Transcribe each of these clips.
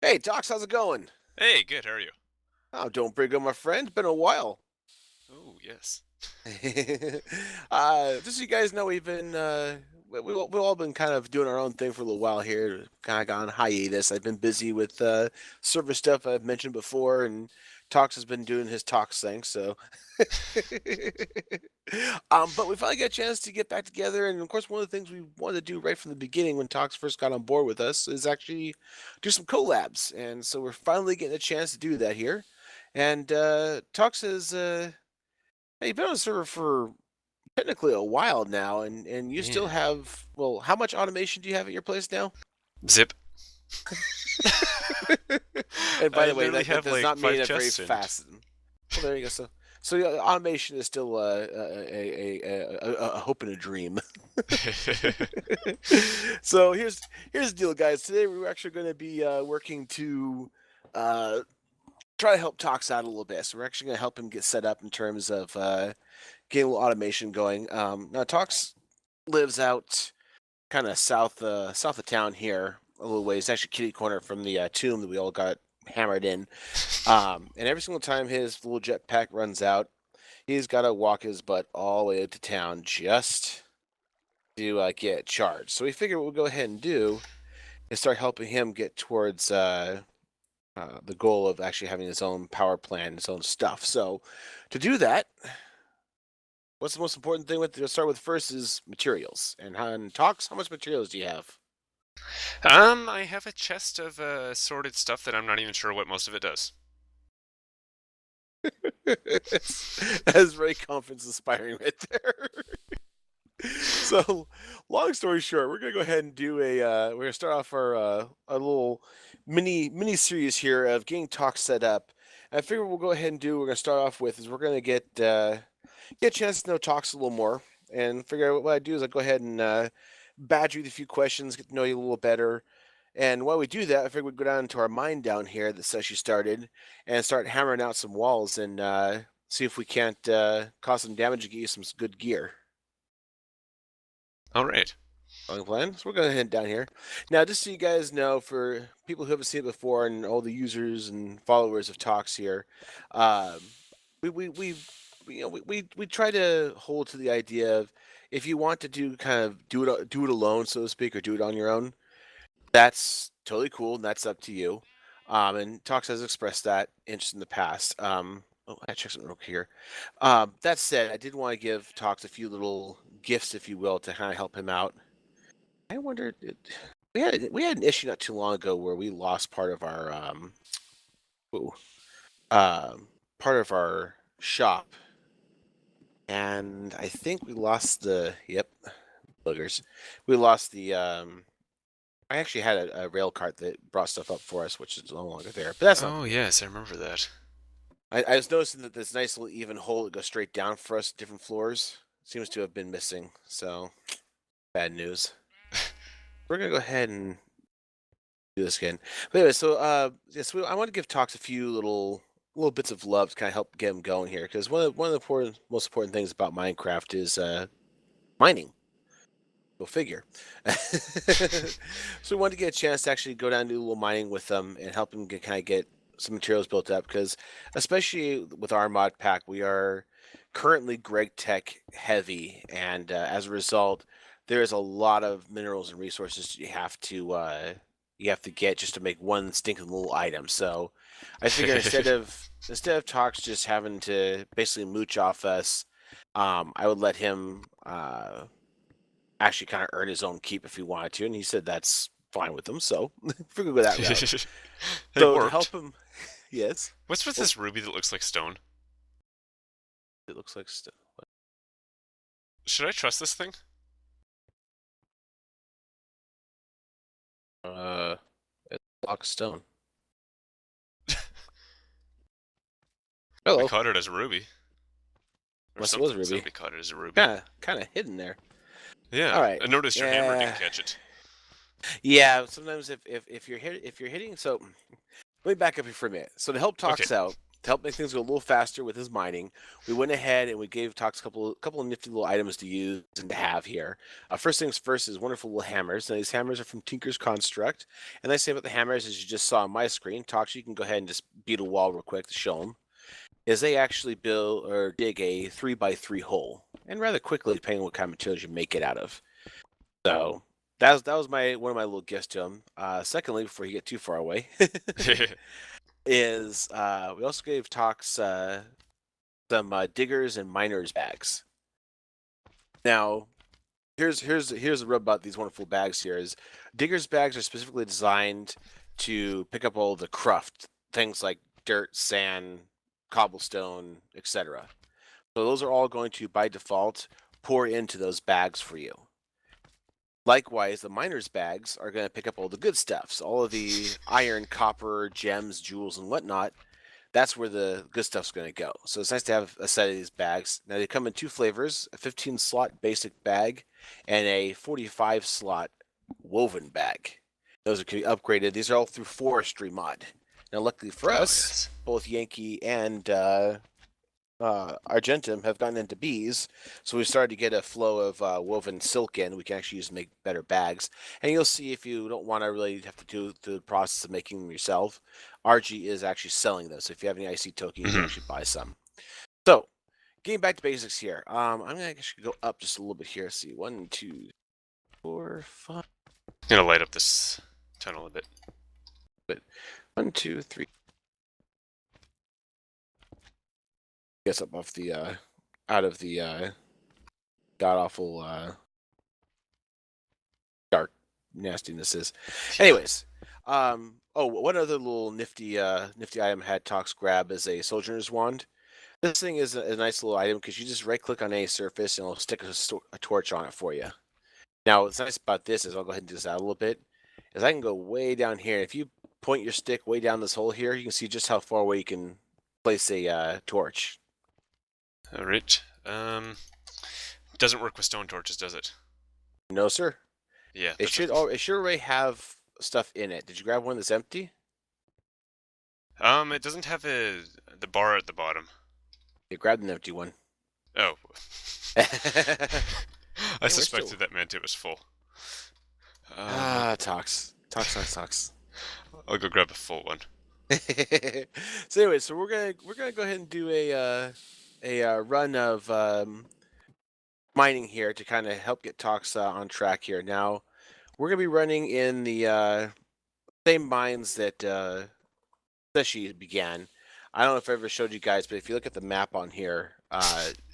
Hey, Docs, how's it going? Hey, good. How are you? Oh, doing pretty good, my friend. Been a while. Oh, yes. Just so you guys know, we've all been kind of doing our own thing for a little while here. Kind of gone hiatus. I've been busy with server stuff I've mentioned before, and Tox has been doing his Tox thing. So, but we finally got a chance to get back together, and of course, one of the things we wanted to do right from the beginning when Tox first got on board with us is actually do some collabs, and so we're finally getting a chance to do that here. And Tox has hey, you've been on the server for technically a while now, and you still Yeah. have, well, how much automation do you have at your place now? Zip. And by I the way, literally that have does like not mean five a very chests in. fast. Well, there you go. So yeah, automation is still a hope and a dream. So here's the deal, guys. Today we're actually going to be working to uh, try to help Tox out a little bit. So we're actually going to help him get set up in terms of getting a little automation going. Now Tox lives out kind of south of town here a little ways. Actually, kitty corner from the tomb that we all got hammered in. And every single time his little jetpack runs out, he's got to walk his butt all the way to town just to get charged. So we figured what we'll go ahead and do is start helping him get towards the goal of actually having his own power plant, his own stuff. So to do that, what's the most important thing to start with first is materials. And Talks, how much materials do you have? I have a chest of sorted stuff that I'm not even sure what most of it does. That's very confidence inspiring right there. So, long story short, we're gonna go ahead and do we're gonna start off our little mini series here of getting talks set up. And I figure what we'll go ahead and do. We're gonna start off with is we're gonna get a chance to know talks a little more, and figure out what I do is I go ahead and badger you with a few questions, get to know you a little better. And while we do that, I figure we go down to our mine down here that says you started, and start hammering out some walls and see if we can't cause some damage and get you some good gear. All right. Wrong plan. So we're going to head down here. Now, just so you guys know, for people who haven't seen it before and all the users and followers of Talks here, um, we you know we try to hold to the idea of if you want to do it alone, so to speak, or do it on your own, that's totally cool and that's up to you. And Talks has expressed that interest in the past. I check something real quick here. That said, I did want to give Talks a few little gifts, if you will, to kind of help him out. I wondered, we had an issue not too long ago where we lost part of our ooh, part of our shop, and I think we lost the boogers. We lost the I actually had a rail cart that brought stuff up for us, which is no longer there. But that's not the Oh, point. yes, I remember that. I was noticing that this nice little even hole that goes straight down for us, different floors, seems to have been missing. So bad news. We're gonna go ahead and do this again. But anyway, so yes, I want to give Talks a few little bits of love to kind of help get him going here, because one of the most important things about Minecraft is mining. Go figure. So we wanted to get a chance to actually go down and do a little mining with them and help him kind of get some materials built up, because especially with our mod pack, we are currently Greg Tech heavy, and as a result, there is a lot of minerals and resources you have to get just to make one stinking little item. So I figure instead of Talks just having to basically mooch off us, I would let him actually kind of earn his own keep if he wanted to, and he said that's fine with him. So we're gonna go that route. It So to help worked. him, yes. What's with Well, this ruby that looks like stone? it looks like Should I trust this thing? uh, it's a block of stone. We Hello, caught it as a ruby. Or unless it was something. Ruby. Somebody caught it as a ruby. Kind of hidden there. All Yeah. right. I noticed your hammer Yeah, didn't catch it. yeah. Sometimes if you're hitting, so let me back up here for a minute. So to help Okay. Talks out, to help make things go a little faster with his mining, we went ahead and we gave Tox a couple of nifty little items to use and to have here. First things first is wonderful little hammers. Now, these hammers are from Tinker's Construct. And I say about the hammers, as you just saw on my screen, Tox, you can go ahead and just beat a wall real quick to show them, is they actually build or dig a 3x3 hole, and rather quickly, depending on what kind of materials you make it out of. So that was one of my little gifts to him. Secondly, before you get too far away, is we also gave Tox some diggers and miners bags. Now, here's the rub about these wonderful bags here is diggers bags are specifically designed to pick up all the cruft, things like dirt, sand, cobblestone, etc. So those are all going to by default pour into those bags for you. Likewise, the miners bags are going to pick up all the good stuffs, all of the iron, copper, gems, jewels, and whatnot. That's where the good stuff's going to go. So it's nice to have a set of these bags. Now they come in two flavors: a 15-slot basic bag and a 45-slot woven bag. Those are can be upgraded. These are all through Forestry mod. Now, luckily for us, both Yankee and Argentum have gotten into bees, so we've started to get a flow of woven silk in. We can actually use to make better bags. And you'll see if you don't want to really have to do the process of making them yourself, RG is actually selling those. So if you have any IC token, you can actually buy some. So, getting back to basics here, I'm going to actually go up just a little bit here. Let's see, 1, 2, 4, 5. I'm gonna light up this tunnel a bit. But 1, 2, 3. Gets up off the out of the god awful dark nastiness is. Anyways, oh, one other little nifty item had Tox grab is a soldier's wand. This thing is a nice little item because you just right click on any surface and it'll stick a torch on it for you. Now, what's nice about this is I'll go ahead and do this out a little bit. Is I can go way down here. If you point your stick way down this hole here, you can see just how far away you can place a torch. All right. Doesn't work with stone torches, does it? No, sir. Yeah. It should already have stuff in it. Did you grab one that's empty? It doesn't have the bar at the bottom. You grabbed an empty one. Oh. I suspected that meant it was full. Tox. I'll go grab a full one. So anyway, so we're gonna go ahead and do a run of mining here to kind of help get Tox on track here. Now, we're gonna be running in the same mines that she began. I don't know if I ever showed you guys, but if you look at the map on here,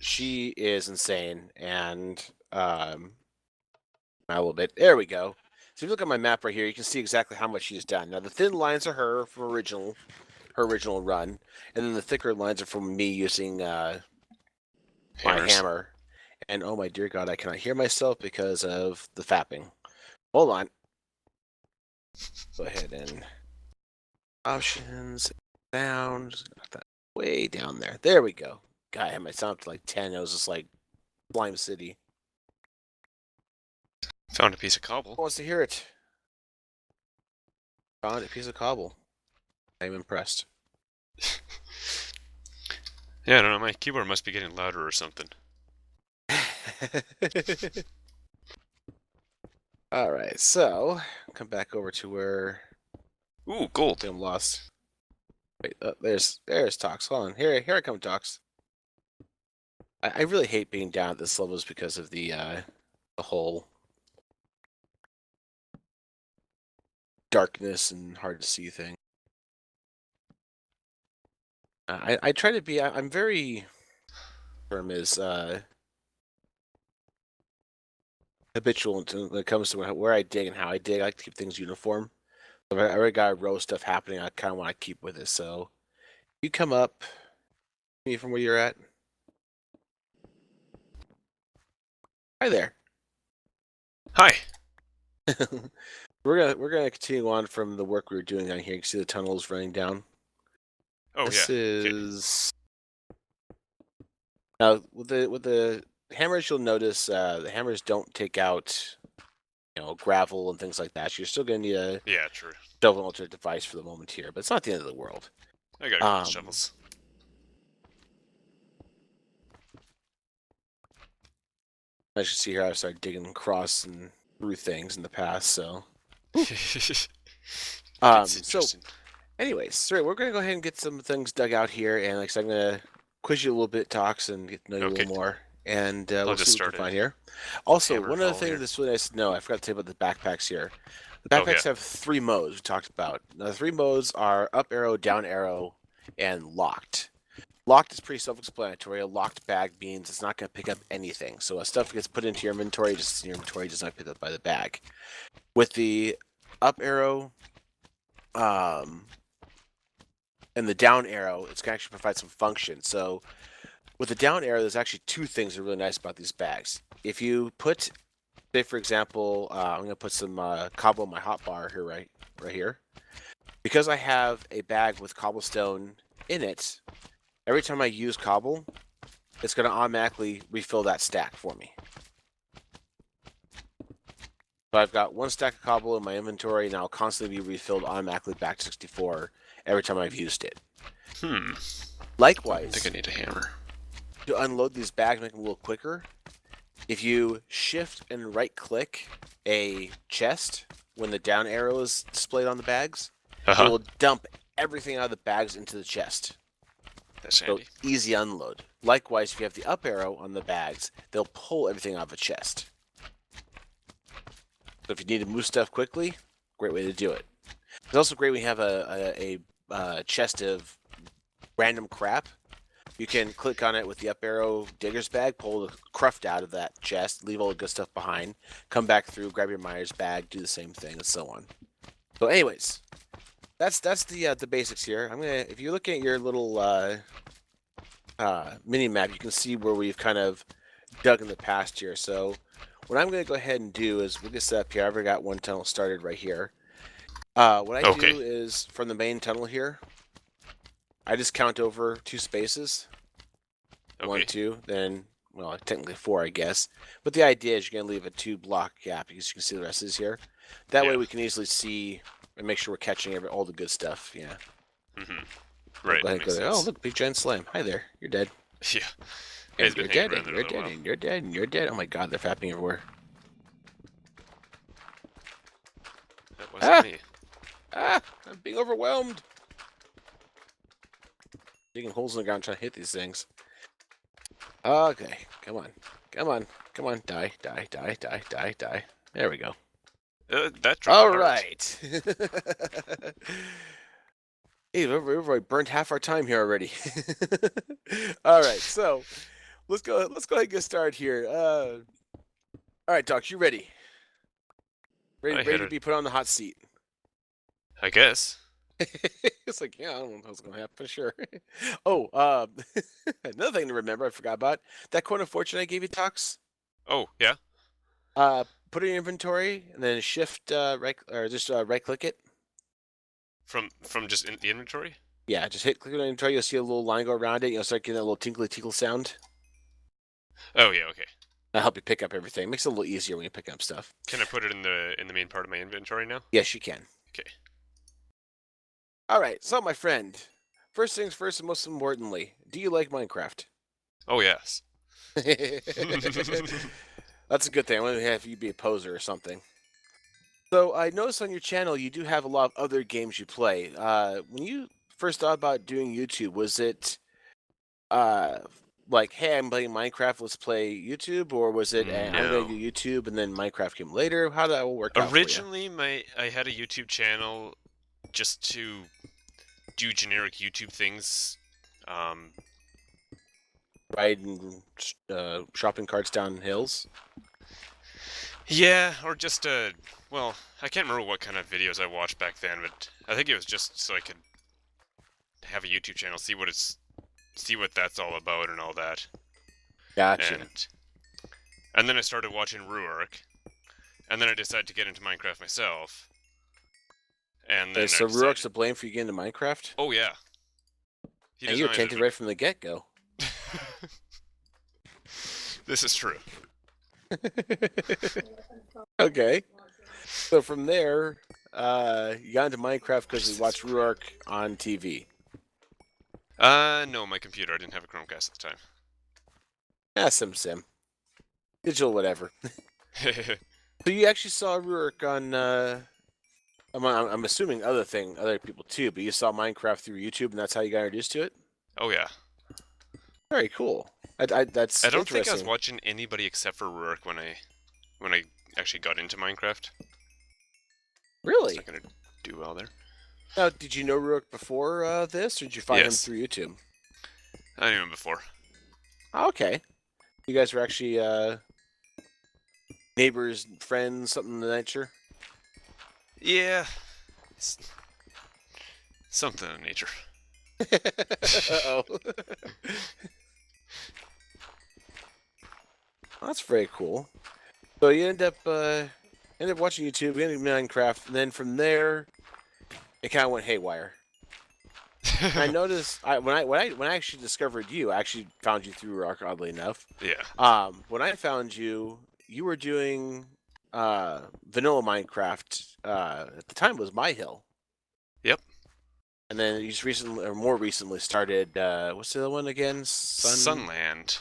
she is insane. And a little bit. There we go. So if you look at my map right here, you can see exactly how much she's done. Now the thin lines are her from her original run, and then the thicker lines are from me using my hammer. And oh my dear God, I cannot hear myself because of the fapping. Hold on. Go ahead and options down. Just got that way down there. There we go. God, I had my sound up to like 10. It was just like Slime City. Found a piece of cobble. Who wants to hear it? Found a piece of cobble. I'm impressed. Yeah, I don't know. My keyboard must be getting louder or something. All right, so come back over to where. Ooh, gold. I'm lost. Wait, there's Tox. Hold on. Here I come, Tox. I really hate being down at this level just because of the whole darkness and hard to see thing. I try to be. I'm very firm is habitual when it comes to where I dig and how I dig. I like to keep things uniform. If I already got row stuff happening, I kind of want to keep with it. So you come up me from where you're at. Hi there. Hi. We're gonna continue on from the work we were doing down here. You can see the tunnels running down. Oh This yeah. is now with the hammers. You'll notice the hammers don't take out gravel and things like that. You're still gonna need a Yeah, true. double alternate device for the moment here, but it's not the end of the world. I got a couple shovels. As you see here, I've started digging across and through things in the past, so. Gets So interesting. anyways, sorry, we're gonna go ahead and get some things dug out here, and like I said, I'm gonna quiz you a little bit, Tox, and get to know you a Okay, little more, and I'll we'll see just what we can start a find here. Also, hammer one other haul thing here. that's really nice to know, I forgot to tell you about the backpacks here. The Oh yeah. backpacks have 3 modes we talked about. Now, the 3 modes are up arrow, down arrow, and locked. Locked is pretty self-explanatory. A locked bag means it's not going to pick up anything. So as stuff gets put into your inventory, just in your inventory, does not pick up by the bag. With the up arrow, um, and the down arrow, it's going to actually provide some function. So with the down arrow, there's actually 2 things that are really nice about these bags. If you put, say for example, I'm going to put some cobble in my hotbar here, right here. Because I have a bag with cobblestone in it, every time I use cobble, it's going to automatically refill that stack for me. So I've got 1 stack of cobble in my inventory, and I'll constantly be refilled automatically back to 64 every time I've used it. I think I Likewise, need a hammer. to unload these bags, make them a little quicker, if you shift and right-click a chest when the down arrow is displayed on the bags, it will dump everything out of the bags into the chest. That's So handy. easy unload. Likewise, if you have the up arrow on the bags, they'll pull everything out of a chest. So if you need to move stuff quickly, great way to do it. It's also great when you have a chest of random crap. You can click on it with the up arrow digger's bag, pull the cruft out of that chest, leave all the good stuff behind, come back through, grab your miner's bag, do the same thing, and so on. So anyways, that's the basics here. If you're looking at your little mini map, you can see where we've kind of dug in the past here. So what I'm going to go ahead and do is we'll get set up here. I've already got 1 tunnel started right here. What I Okay. do is from the main tunnel here, I just count over 2 spaces. Okay. 1, 2, then, well, technically 4, I guess. But the idea is you're going to leave a 2-block gap because you can see the rest is here. That way we can easily see and make sure we're catching all the good stuff. Yeah. Right. Go ahead and go there. Oh, look, big giant slime. Hi there. You're dead. Yeah. And He's been you're hanging dead, around and there a you're little dead, while. and you're dead, and you're dead. Oh my god, they're fapping everywhere. That wasn't me. I'm being overwhelmed. Digging holes in the ground trying to hit these things. Okay, come on. Come on. Come on. Die, die, die, die, die, die. There we go. That dropped All hard. right. Hey, we've already burned half our time here already. All right, so let's go ahead and get started here. All right, Doc, you ready? Ready to be put on the hot seat. I guess. It's like, yeah, I don't know what's gonna happen. Sure. Oh, another thing to remember, I forgot about that coin of fortune I gave you, Tox. Oh, yeah? Put it in inventory and then shift right or just right click it. From just in the inventory? Yeah, just hit click on inventory. You'll see a little line go around it. You'll start getting that little tinkly tinkle sound. Oh, yeah, okay. That'll help you pick up everything. Makes it a little easier when you pick up stuff. Can I put it in the main part of my inventory now? Yes, you can. Okay. All right, so my friend, first things first, and most importantly, do you like Minecraft? Oh, yes. That's a good thing. I want to have you be a poser or something. So I noticed on your channel you do have a lot of other games you play. When you first thought about doing YouTube, was it uh, like, hey, I'm playing Minecraft, let's play YouTube, or was it I'm going to No. do YouTube and then Minecraft came later? How did that all work out for you? Originally, I had a YouTube channel just to do generic YouTube things. Riding shopping carts down hills. Yeah, or just well, I can't remember what kind of videos I watched back then, but I think it was just so I could have a YouTube channel, see what that's all about and all that. Gotcha. And then I started watching Ruark, and then I decided to get into Minecraft myself. And then so Ruark's to blame for you getting into Minecraft? Oh yeah. And you were tainted right from the get-go. This is true. Okay. So from there, you got into Minecraft because you watched Ruark on TV. No, my computer. I didn't have a Chromecast at the time. Yeah, sim. Digital whatever. So you actually saw Rurik on. I'm assuming other people too, but you saw Minecraft through YouTube, and that's how you got introduced to it. Oh yeah. Very cool. That's I don't think I was interesting. watching anybody except for Rourke when I actually got into Minecraft. It's Really? not gonna do well there. Now, did you know Rurik before this, or did you find him Yes, through YouTube? I knew him before. Oh, okay. You guys were actually neighbors, friends, something of the nature. Yeah, s- something of nature. Uh-oh. That's very cool. So you end up watching YouTube, you ended up Minecraft, and then from there it kind of went haywire. And I noticed when I actually discovered you, I actually found you through Rock, oddly enough. Yeah. When I found you, you were doing vanilla Minecraft. At the time, it was My Hill, Yep. and then you just recently, or more recently, started what's the other one again? Sunland.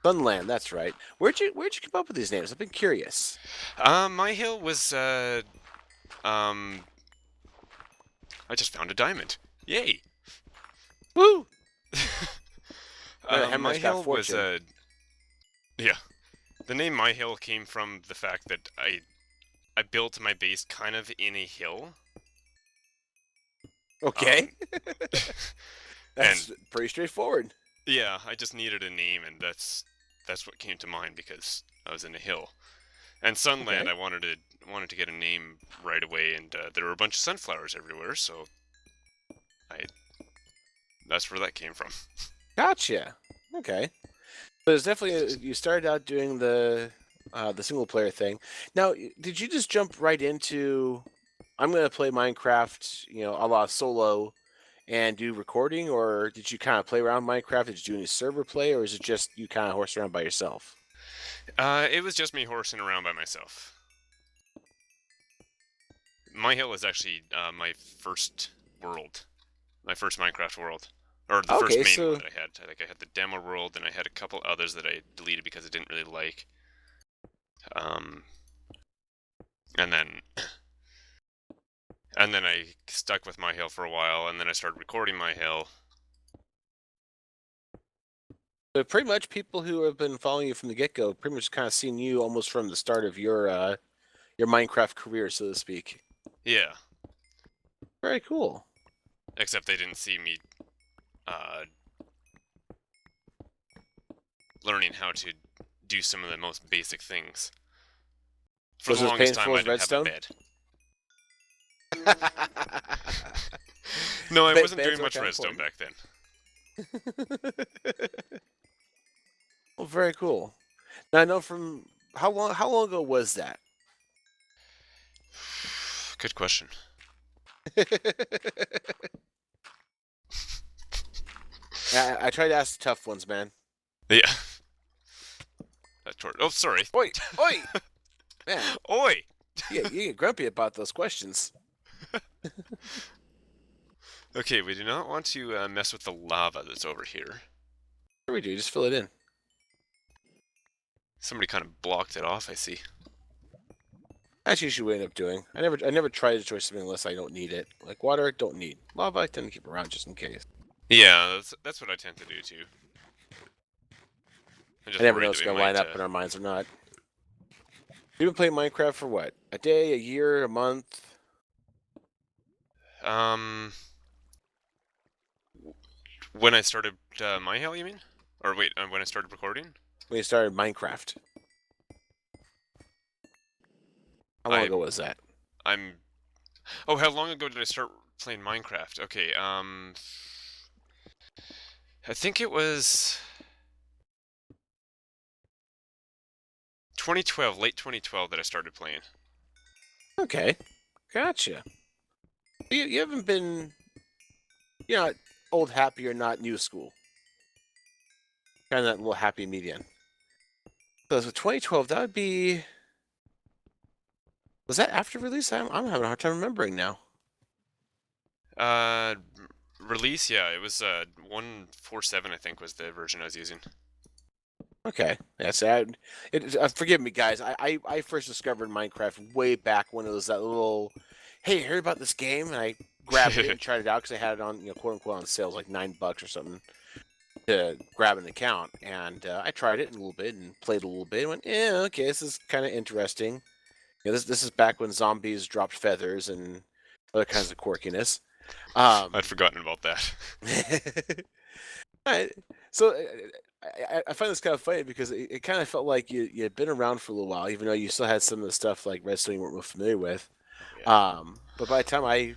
Sunland. That's right. Where'd you come up with these names? I've been curious. My hill was um. I just found a diamond. Yay. Woo! My Hammer's got hill was fortune. yeah. The name My Hill came from the fact that I built my base kind of in a hill. Okay, And that's pretty straightforward. yeah, I just needed a name, and that's what came to mind because I was in a hill. And Sunland, Okay, I wanted to get a name right away, and there were a bunch of sunflowers everywhere, so I that's where that came from. gotcha. Okay. But it's definitely you started out doing the single player thing. Now, did you just jump right into I'm gonna play Minecraft, a la solo, and do recording, or did you kind of play around Minecraft? Did you do any server play, or is it just you kind of horse around by yourself? It was just me horsing around by myself. My hill is actually my first world, my first Minecraft world, or the first Okay, main one so that I had. I had the demo world, and I had a couple others that I deleted because I didn't really like. Um, and then I stuck with My Hill for a while, and then I started recording My Hill. but pretty much people who have been following you from the get go, pretty much kind of seen you almost from the start of your Minecraft career, so to speak. Yeah, Very cool. except they didn't see me uh, learning how to do some of the most basic things. For Was the it as longest time, painful I as didn't have a Redstone? bed. No, I wasn't Beds doing are much kind of redstone important. back then. Well, very cool. Now I know from how long ago was that? Good question. I try to ask the tough ones, man. Yeah. Oh, sorry. Oi, oi, man. Oi! You get grumpy about those questions. Okay, we do not want to mess with the lava that's over here. What do we do? Just fill it in. Somebody kind of blocked it off, I see. That's usually what I end up doing. I never try to choose something unless I don't need it. Like water, don't need. Lava, I tend to keep around just in case. Yeah, that's what I tend to do too. I'm I just never know worried it's that we gonna line might. up in our minds or not. You've been playing Minecraft for what? A day, a year, a month? Um, when I started My Hill, you mean? Or wait, when I started recording? When you started Minecraft? How long I ago was that? I'm. Oh, how long ago did I start playing Minecraft? Okay, I think it was 2012, late 2012 that I started playing. Okay, gotcha. You haven't been, you're not old happy or not new school. Kind of that little happy median. So, 2012, that would be. Was that after release? I'm having a hard time remembering now. Uh, release, yeah, it was 147, I think, was the version I was using. Okay, that's forgive me, guys. I first discovered Minecraft way back when it was that little, hey, heard about this game, and I grabbed it and tried it out because I had it on, quote unquote, on sale, like $9 or something to grab an account, and I tried it a little bit and played a little bit. And went, yeah, okay, this is kind of interesting. This is back when zombies dropped feathers and other kinds of quirkiness. I'd forgotten about that. Alright, so I find this kind of funny because it kind of felt like you'd been around for a little while, even though you still had some of the stuff like Redstone you weren't real familiar with. Oh, yeah. But by the time I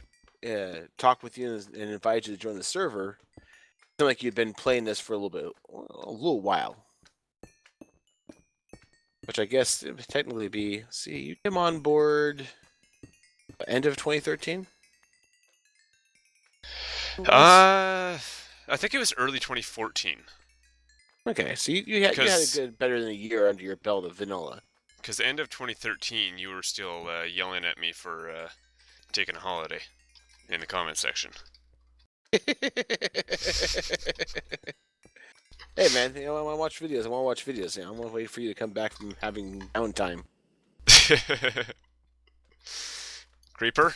talked with you and invited you to join the server, it seemed like you'd been playing this for a little while. Which I guess it would technically be. See, you came on board end of 2013. I think it was early 2014. Okay, so you had a good better than a year under your belt of vanilla. Because the end of 2013, you were still yelling at me for taking a holiday in the comment section. Hey man, I want to watch videos. I want to watch videos. I want to wait for you to come back from having downtime. Creeper?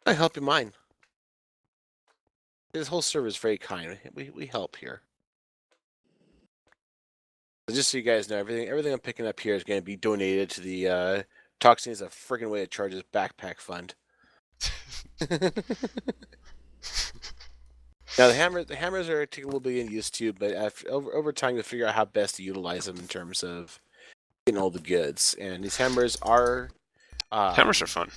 I help you mine. This whole server is very kind. We help here. So just so you guys know, everything I'm picking up here is going to be donated to the Toxin is a friggin' way to charge his backpack fund. Now the hammers are taking a little bit of getting used to, but over time you'll figure out how best to utilize them in terms of getting all the goods. And these hammers are Hammers are fun.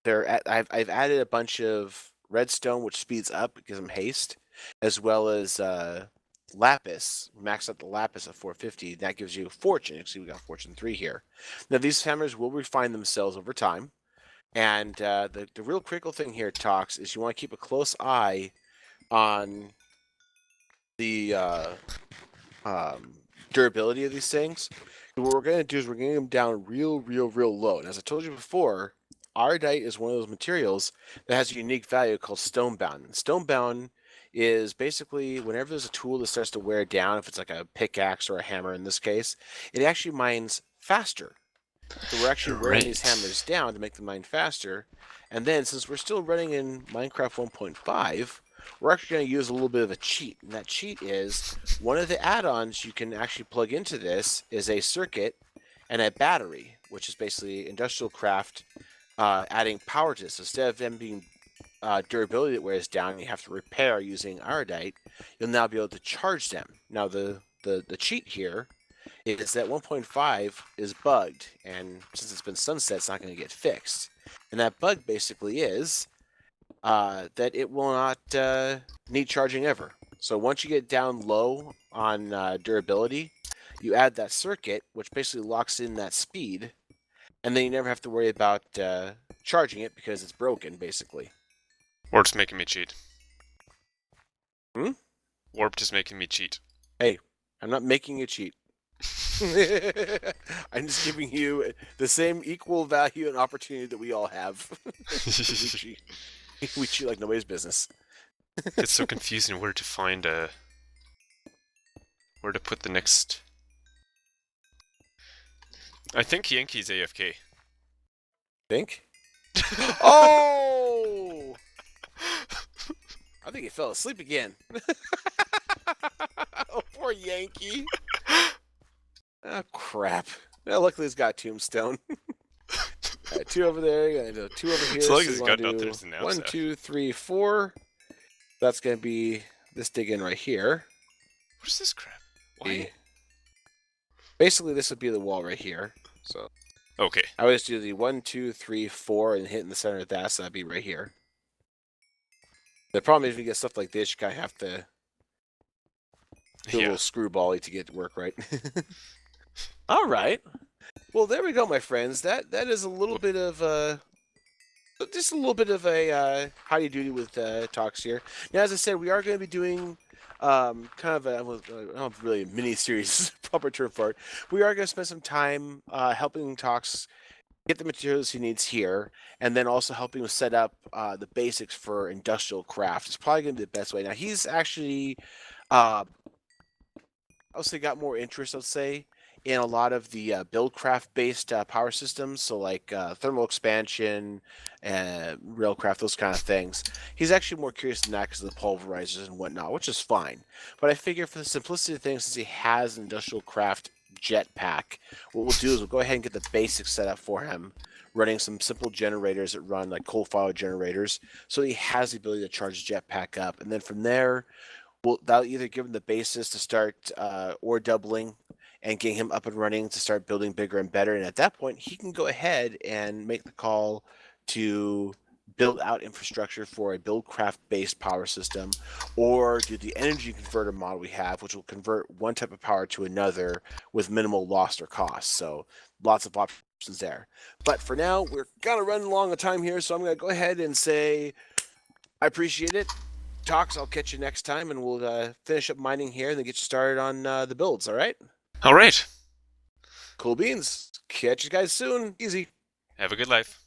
I've added a bunch of redstone, which speeds up, gives them haste, as well as lapis. Max out the lapis at 450. That gives you fortune. Actually, we got fortune 3 here. Now these hammers will refine themselves over time, and the real critical thing here, Tox, is you want to keep a close eye on the durability of these things. And what we're going to do is we're going to get them down real low. And as I told you before, iodite is one of those materials that has a unique value called stonebound. And stonebound is basically whenever there's a tool that starts to wear down, if it's like a pickaxe or a hammer in this case, it actually mines faster. So we're actually wearing these hammers down to make them mine faster. And then since we're still running in Minecraft 1.5, we're actually going to use a little bit of a cheat. And that cheat is one of the add-ons you can actually plug into this is a circuit and a battery, which is basically industrial craft adding power to this. So instead of them being durability that wears down, you have to repair using iodite, you'll now be able to charge them. Now the cheat here is that 1.5 is bugged, and since it's been sunset, it's not going to get fixed. And that bug basically is that it will not need charging ever. So once you get down low on durability, you add that circuit, which basically locks in that speed, and then you never have to worry about charging it because it's broken, basically. Warp's making me cheat. Hmm? Warp is making me cheat. Hey, I'm not making you cheat. I'm just giving you the same equal value and opportunity that we all have. We cheat like nobody's business. It's so confusing where to find where to put the next. I think Yankee's AFK. Think? Oh! I think he fell asleep again. Oh, poor Yankee. Oh, crap. Well, luckily he's got Tombstone. Right, 2 over there, and 2 over here. So long so as he's got nothing else now. 1, 2, 3, 4. That's going to be this dig in right here. What is this crap? Why? Basically, this would be the wall right here. So okay. I always do the 1, 2, 3, 4, and hit in the center of that, so that'd be right here. The problem is if you get stuff like this, you kind of have to do a little screwbally to get it to work right. All right. Well, there we go, my friends. That is a little bit of just a little bit of a howdy doody with talks here. Now, as I said, we are going to be doing kind of a, I don't know if really a mini series is the proper term for it. We are going to spend some time helping Talks get the materials he needs here, and then also helping him set up the basics for industrial craft. It's probably going to be the best way. Now, he's actually I'll say got more interest, let's say, in a lot of the buildcraft based power systems, so like thermal expansion and railcraft, those kind of things. He's actually more curious than that because of the pulverizers and whatnot, which is fine. But I figure for the simplicity of things, since he has an industrial craft jetpack, what we'll do is we'll go ahead and get the basics set up for him, running some simple generators that run like coal-fired generators, so he has the ability to charge his jetpack up, and then from there well, that'll either give him the basis to start ore doubling and getting him up and running to start building bigger and better. And at that point, he can go ahead and make the call to build out infrastructure for a buildcraft based power system or do the energy converter model we have, which will convert one type of power to another with minimal loss or cost. So lots of options there. But for now, we're kind of running along the time here. So I'm going to go ahead and say I appreciate it. Talks. I'll catch you next time, and we'll finish up mining here and then get you started on the builds. All right. All right. Cool beans. Catch you guys soon. Easy. Have a good life.